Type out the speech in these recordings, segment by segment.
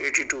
82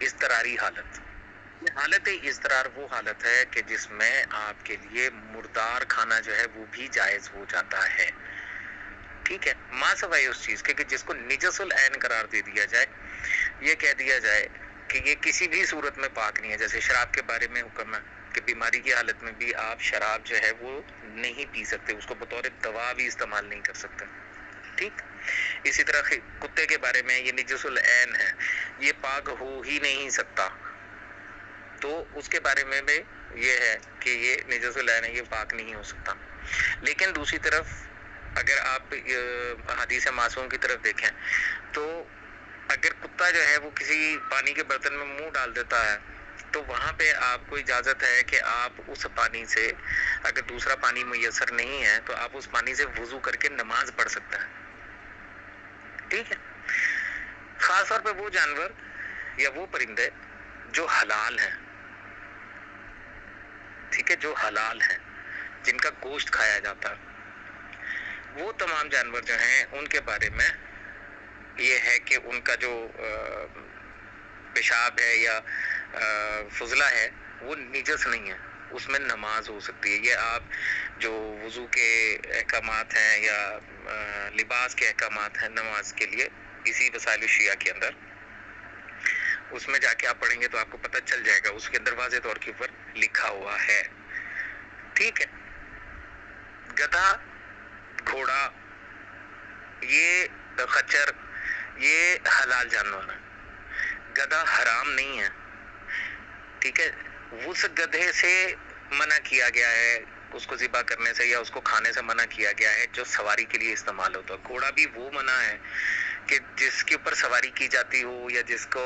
اضطراری حالت. یہ حالت اضطرار وہ حالت ہے کہ جس میں آپ کے لیے مردار کھانا جو ہے وہ بھی جائز ہو جاتا ہے. ٹھیک ہے، ماں سوائے اس چیز کے کہ جس کو نجس العین قرار دے دیا جائے، یہ کہہ دیا جائے کہ یہ کسی بھی صورت میں پاک نہیں ہے. جیسے شراب کے بارے میں حکم ہے کہ بیماری کی حالت میں بھی آپ شراب جو ہے وہ نہیں پی سکتے، اس کو بطور دوا بھی استعمال نہیں کر سکتے. ٹھیک، اسی طرح کتے کے بارے میں یہ نجس العین ہے، یہ پاک ہو ہی نہیں سکتا. تو اس کے بارے میں بھی یہ ہے کہ یہ نجس العین ہے، یہ پاک نہیں ہو سکتا. لیکن دوسری طرف اگر آپ حدیث معصوم کی طرف دیکھیں تو اگر کتا جو ہے وہ کسی پانی کے برتن میں منہ ڈال دیتا ہے تو وہاں پہ آپ کو اجازت ہے کہ آپ اس پانی سے، اگر دوسرا پانی میسر نہیں ہے تو آپ اس پانی سے وضو کر کے نماز پڑھ سکتے ہیں. ٹھیک ہے، خاص طور پہ وہ جانور یا وہ پرندے جو حلال ہیں، ٹھیک ہے، جو حلال ہیں، جن کا گوشت کھایا جاتا ہے، وہ تمام جانور جو ہیں ان کے بارے میں یہ ہے کہ ان کا جو پیشاب ہے یا فضلہ ہے وہ نجس نہیں ہے، اس میں نماز ہو سکتی ہے. یہ آپ جو وضو کے احکامات ہیں یا لباس کے احکامات ہیں نماز کے لیے اسی وسائل الشیعہ کے اندر، اس میں جا کے آپ پڑھیں گے تو آپ کو پتہ چل جائے گا، اس کے اندر واضح طور کے اوپر لکھا ہوا ہے. ٹھیک ہے، گدھا، گھوڑا، یہ خچر، یہ حلال جانور ہیں. گدھا حرام نہیں ہے. ٹھیک ہے، اس گدھے سے منع کیا گیا ہے، اس کو ذبح کرنے سے یا اس کو کھانے سے منع کیا گیا ہے جو سواری کے لیے استعمال ہوتا ہے. گھوڑا بھی وہ منع ہے کہ جس کے اوپر سواری کی جاتی ہو یا جس کو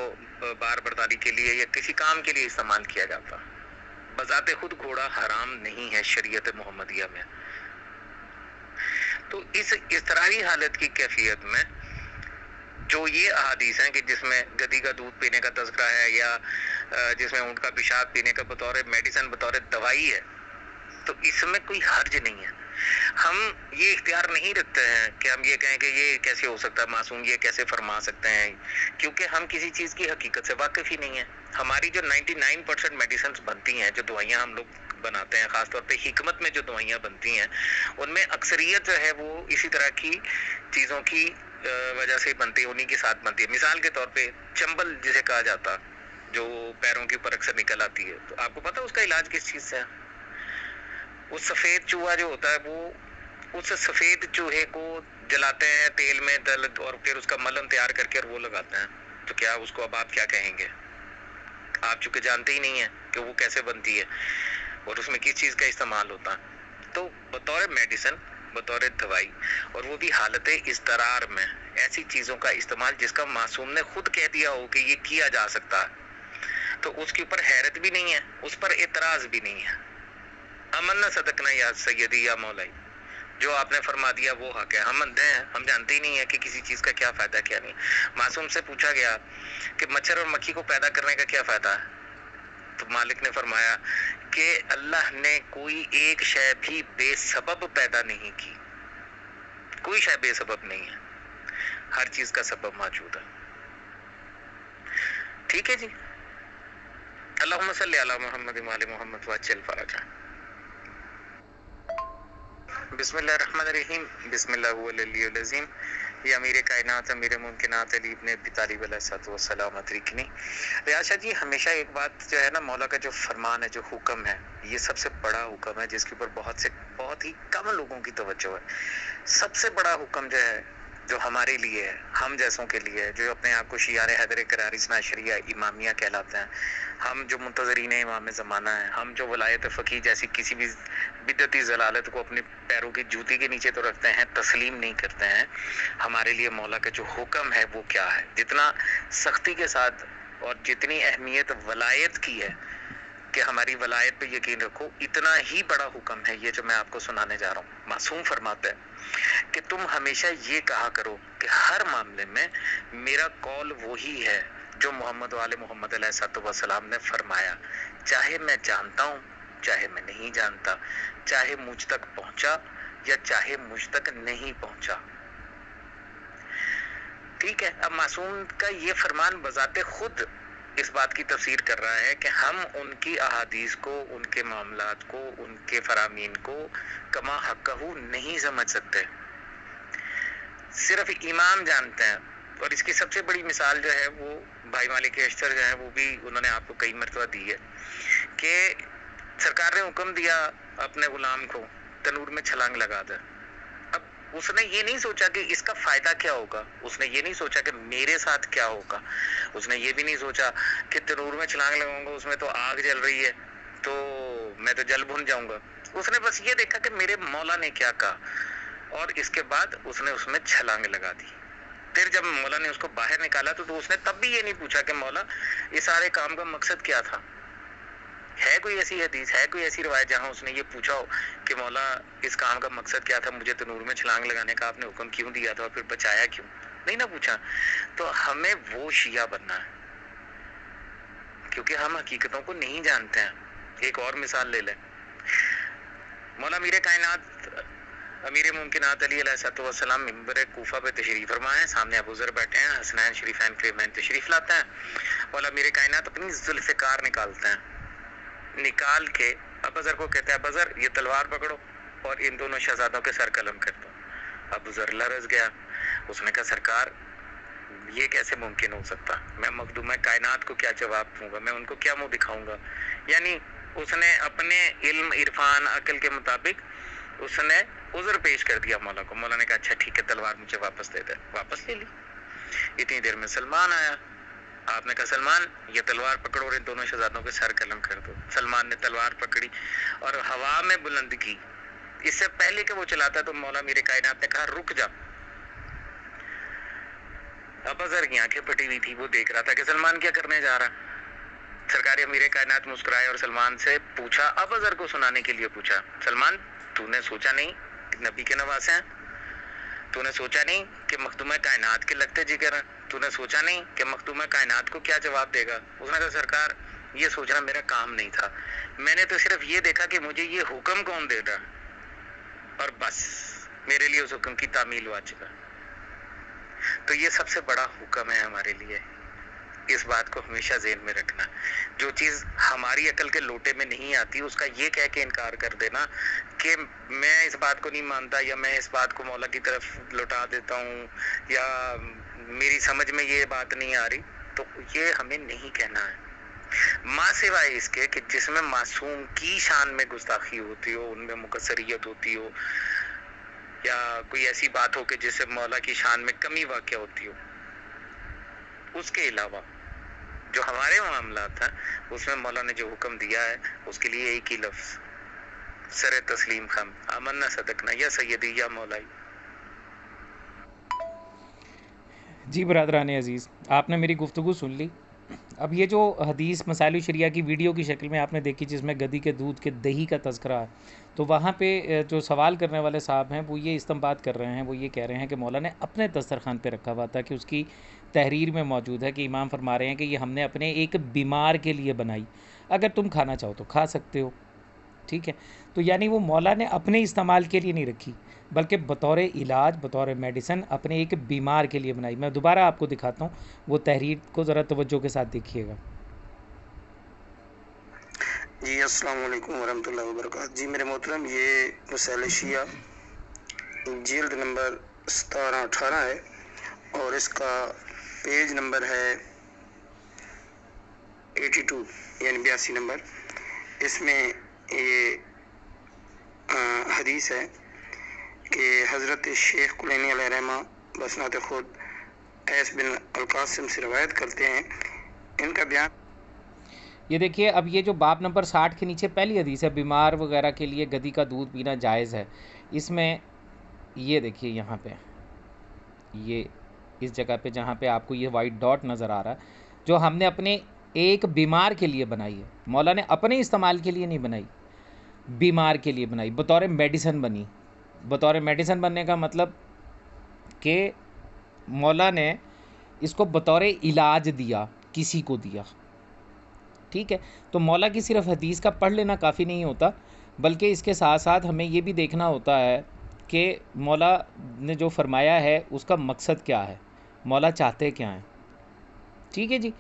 بار برداری کے لیے یا کسی کام کے لیے استعمال کیا جاتا. بذات خود گھوڑا حرام نہیں ہے شریعت محمدیہ میں. تو اس اضطراری حالت کی کیفیت میں جو یہ احادیث ہیں کہ جس میں گدھی کا دودھ پینے کا تذکرہ ہے یا جس میں اونٹ کا پیشاب پینے کا بطور میڈیسن، بطور دوائی ہے، تو اس میں کوئی حرج نہیں ہے. ہم یہ اختیار نہیں رکھتے ہیں کہ ہم یہ کہیں کہ یہ کیسے ہو سکتا ہے معصوم، یہ کیسے فرما سکتے ہیں، کیونکہ ہم کسی چیز کی حقیقت سے واقف ہی نہیں ہیں. ہماری جو 99% میڈیسنز بنتی ہیں، جو دوائیاں ہم لوگ بناتے ہیں، خاص طور پہ حکمت میں جو دوائیاں بنتی ہیں، ان میں اکثریت جو ہے وہ اسی طرح کی چیزوں کی وجہ سے بنتی ہے، انہی کے ساتھ بنتی ہے. مثال کے طور پہ چمبل جسے کہا جاتا، جو پیروں کے اوپر اکثر نکل آتی ہے، تو آپ کو پتہ اس کا علاج کس چیز سے ہے؟ وہ سفید چوہا جو ہوتا ہے وہ اس سفید چوہے کو جلاتے ہیں تیل میں تل اور پھر اس کا ملم تیار کر کے اور وہ لگاتے ہیں. تو کیا اس کو اب آپ کیا کہیں گے؟ آپ چونکہ جانتے ہی نہیں ہیں کہ وہ کیسے بنتی ہے اور اس میں کس چیز کا استعمال ہوتا ہے. تو بطور میڈیسن، بطور دوائی، اور وہ بھی حالت اضطرار میں ایسی چیزوں کا استعمال جس کا معصوم نے خود کہہ دیا ہو کہ یہ کیا جا سکتا ہے، تو اس کے اوپر حیرت بھی نہیں ہے، اس پر اعتراض بھی نہیں ہے. امن صدقنا یا سیدی یا مولائی، جو آپ نے فرما دیا وہ حق ہے. ہم اندھے ہیں، ہم جانتے ہی نہیں ہیں کہ کسی چیز کا کیا فائدہ کیا نہیں. معصوم سے پوچھا گیا کہ مچھر اور مکھی کو پیدا کرنے کا کیا فائدہ ہے، تو مالک نے فرمایا کہ اللہ نے کوئی ایک شے بھی بے سبب پیدا نہیں کی، کوئی شے بے سبب نہیں ہے، ہر چیز کا سبب موجود ہے. ٹھیک ہے جی، اللہم صلی علی محمد وعلی محمد وعجل فرجہ. بسم اللہ الرحمن الرحیم. بسم اللہ هو العلی العظیم. یہ امیر کائنات، امیر ممکنات، علی ابن ابی طالب علیہ السلام ادرکنی. ریاض جی، ہمیشہ ایک بات جو ہے نا، مولا کا جو فرمان ہے، جو حکم ہے، یہ سب سے بڑا حکم ہے جس کے اوپر بہت ہی کم لوگوں کی توجہ ہے. سب سے بڑا حکم جو ہے، جو ہمارے لیے ہے، ہم جیسوں کے لیے ہے، جو اپنے آپ کو شیعہ حیدر کرار اثنا عشریہ امامیہ کہلاتے ہیں، ہم جو منتظرین امام زمانہ ہیں، ہم جو ولایت فقیہ جیسی کسی بھی بدعتی ضلالت کو اپنے پیروں کی جوتی کے نیچے تو رکھتے ہیں، تسلیم نہیں کرتے ہیں. ہمارے لیے مولا کا جو حکم ہے وہ کیا ہے؟ جتنا سختی کے ساتھ اور جتنی اہمیت ولایت کی ہے کہ ہماری ولایت پہ یقین رکھو، اتنا ہی بڑا حکم ہے یہ جو میں آپ کو سنانے جا رہا ہوں. معصوم فرماتے ہیں کہ تم ہمیشہ یہ کہا کرو کہ ہر معاملے میں میرا قول وہی ہے جو محمد وآل محمد علیہ السلام نے فرمایا، چاہے میں جانتا ہوں، چاہے میں نہیں جانتا، چاہے مجھ تک پہنچا یا چاہے مجھ تک نہیں پہنچا. ٹھیک ہے، اب معصوم کا یہ فرمان بذات خود اس بات بات کی تفسیر کر رہا ہے کہ ہم ان کی احادیث کو، ان کے معاملات کو، ان کے فرامین کو کما حقہ نہیں سمجھ سکتے، صرف امام جانتے ہیں. اور اس کی سب سے بڑی مثال جو ہے وہ بھائی مالک اشتر جو ہے، وہ بھی انہوں نے آپ کو کئی مرتبہ دی ہے کہ سرکار نے حکم دیا اپنے غلام کو تنور میں چھلانگ لگا دے. اب اس نے یہ نہیں سوچا کہ اس کا فائدہ کیا ہوگا، اس نے یہ نہیں سوچا کہ میرے ساتھ کیا ہوگا، اس نے یہ بھی نہیں سوچا کہ تنور میں چھلانگ لگاؤں گا، اس میں تو آگ جل رہی ہے تو میں تو جل بھن جاؤں گا. اس نے بس یہ دیکھا کہ میرے مولا نے کیا کہا، اور اس کے بعد اس نے اس میں چھلانگ لگا دی. پھر جب مولا نے اس کو باہر نکالا تو اس نے تب بھی یہ نہیں پوچھا کہ مولا اس سارے کام کا مقصد کیا تھا. ہے کوئی ایسی حدیث، ہے کوئی ایسی روایت جہاں اس نے یہ پوچھا ہو کہ مولا اس کام کا مقصد کیا تھا، مجھے تنور میں چھلانگ لگانے کا آپ نے حکم کیوں دیا تھا اور پھر بچایا کیوں؟ نہیں نہ پوچھا. تو ہمیں وہ شیعہ بننا ہے کیونکہ ہم حقیقتوں کو نہیں جانتے ہیں. ایک اور مثال لے لیں. مولا امیر کائنات امیر ممکنات علی علیہ السلام ممبر کوفہ پہ تشریف فرما ہے، سامنے ابو ذر بیٹھے ہیں، حسنین شریفین کریمین تشریف لاتے ہیں. مولا امیر کائنات اپنی ذوالفقار نکالتے ہیں، نکال کے ابو ذر کو کہتے ہیں ابو ذر یہ تلوار پکڑو اور ان دونوں شہزادوں کے سر قلم کر دو. ابو ذر لرز گیا، اس نے کہا سرکار یہ کیسے ممکن ہو سکتا، میں مخدوم کائنات کو کیا جواب دوں گا، میں ان کو کیا منہ دکھاؤں گا. یعنی اس نے اپنے علم عرفان عقل کے مطابق اس نے عذر پیش کر دیا مولا کو. مولا نے کہا اچھا ٹھیک ہے تلوار مجھے واپس دے دے. واپس لے لی. اتنی دیر میں سلمان آیا. آپ نے کہا سلمان یہ تلوار پکڑو اور ان دونوں شہزادوں کے سر قلم کر دو. سلمان نے تلوار پکڑی اور ہوا میں بلند کی. اس سے پہلے کہ وہ چلاتا تو مولا میرے کائنات نے کہا رک جا. ابا ذر کی آنکھیں پھٹی ہوئی تھی، وہ دیکھ رہا تھا کہ سلمان کیا کرنے جا رہا. سرکار امیر کائنات مسکرائے اور سلمان سے پوچھا، ابا ذر کو سنانے کے لیے پوچھا، سلمان تو نے سوچا نہیں کہ نبی کے نواسے ہیں؟ تو نے سوچا نہیں کہ مخدوم کائنات کے لگتے جگر ہیں؟ تو نے سوچا نہیں کہ مخدوم کائنات کو کیا جواب دے گا؟ اس نے کہا سرکار یہ سوچنا میرا کام نہیں تھا، میں نے تو صرف یہ دیکھا کہ مجھے یہ حکم کون دے گا اور بس میرے لیے اس حکم کی تعمیل واجب ہے. تو یہ سب سے بڑا حکم ہے ہمارے لیے. اس بات کو ہمیشہ ذہن میں رکھنا، جو چیز ہماری عقل کے لوٹے میں نہیں آتی اس کا یہ کہہ کے انکار کر دینا کہ میں اس بات کو نہیں مانتا یا میں اس بات کو مولا کی طرف لوٹا دیتا ہوں یا میری سمجھ میں یہ بات نہیں آ رہی، تو یہ ہمیں نہیں کہنا ہے. ماں سوائے اس کے کہ جس میں معصوم کی شان میں گستاخی ہوتی ہو، ان میں مقصریت ہوتی ہو یا کوئی ایسی بات ہو کہ جس سے مولا کی شان میں کمی واقع ہوتی ہو، اس کے علاوہ جو ہمارے معاملات ہیں اس میں مولا نے جو حکم دیا ہے اس کے لیے ایک ہی لفظ سر تسلیم خم آمنا صدقنا یا سیدی یا مولائی. جی برادران عزیز، آپ نے میری گفتگو سن لی. اب یہ جو حدیث مسائل شریعہ کی ویڈیو کی شکل میں آپ نے دیکھی جس میں گدی کے دودھ کے دہی کا تذکرہ ہے، تو وہاں پہ جو سوال کرنے والے صاحب ہیں وہ یہ استنباط کر رہے ہیں، وہ یہ کہہ رہے ہیں کہ مولا نے اپنے دسترخوان پہ رکھا ہوا تھا کہ اس کی تحریر میں موجود ہے کہ امام فرما رہے ہیں کہ یہ ہم نے اپنے ایک بیمار کے لیے بنائی، اگر تم کھانا چاہو تو کھا سکتے ہو. ٹھیک ہے، تو یعنی وہ مولا نے اپنے استعمال کے لیے نہیں رکھی بلکہ بطور علاج، بطور میڈیسن اپنے ایک بیمار کے لیے بنائی. میں دوبارہ آپ کو دکھاتا ہوں، وہ تحریر کو ذرا توجہ کے ساتھ دیکھیے گا. جی السلام علیکم ورحمۃ اللہ وبرکاتہ. جی میرے محترم، یہ مسائل شیعہ جلد نمبر 17-18 ہے اور اس کا پیج نمبر ہے 82 یعنی 82 نمبر. اس میں یہ حدیث ہے کہ حضرت شیخ کلینی علیہ رحمہ بسنات خود ایس بن القاسم سے روایت کرتے ہیں. ان کا بیان یہ دیکھیے، اب یہ جو باب نمبر 60 کے نیچے پہلی حدیث ہے، بیمار وغیرہ کے لیے گدی کا دودھ پینا جائز ہے. اس میں یہ دیکھیے یہاں پہ یہ اس جگہ پہ جہاں پہ آپ کو یہ وائٹ ڈاٹ نظر آ رہا ہے، جو ہم نے اپنے ایک بیمار کے لیے بنائی ہے. مولا نے اپنے استعمال کے لیے نہیں بنائی، بیمار کے لیے بنائی، بطور میڈیسن بنی. بطور میڈیسن بننے کا مطلب کہ مولا نے اس کو بطور علاج دیا، کسی کو دیا. ٹھیک ہے، تو مولا کی صرف حدیث کا پڑھ لینا کافی نہیں ہوتا، بلکہ اس کے ساتھ ساتھ ہمیں یہ بھی دیکھنا ہوتا ہے کہ مولا نے جو فرمایا ہے اس کا مقصد کیا ہے، مولا چاہتے کیا ہیں. ٹھیک ہے جی.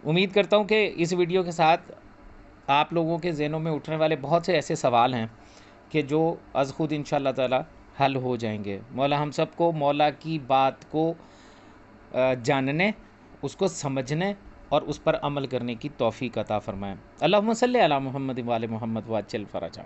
امید کرتا ہوں کہ اس ویڈیو کے ساتھ آپ لوگوں کے ذہنوں میں اٹھنے والے بہت سے ایسے سوال ہیں کہ جو از خود انشاءاللہ تعالی حل ہو جائیں گے۔ مولا ہم سب کو مولا کی بات کو جاننے، اس کو سمجھنے اور اس پر عمل کرنے کی توفیق عطا فرمائیں۔ اللہم صلی علی محمد و آل محمد وعجل فرجہ۔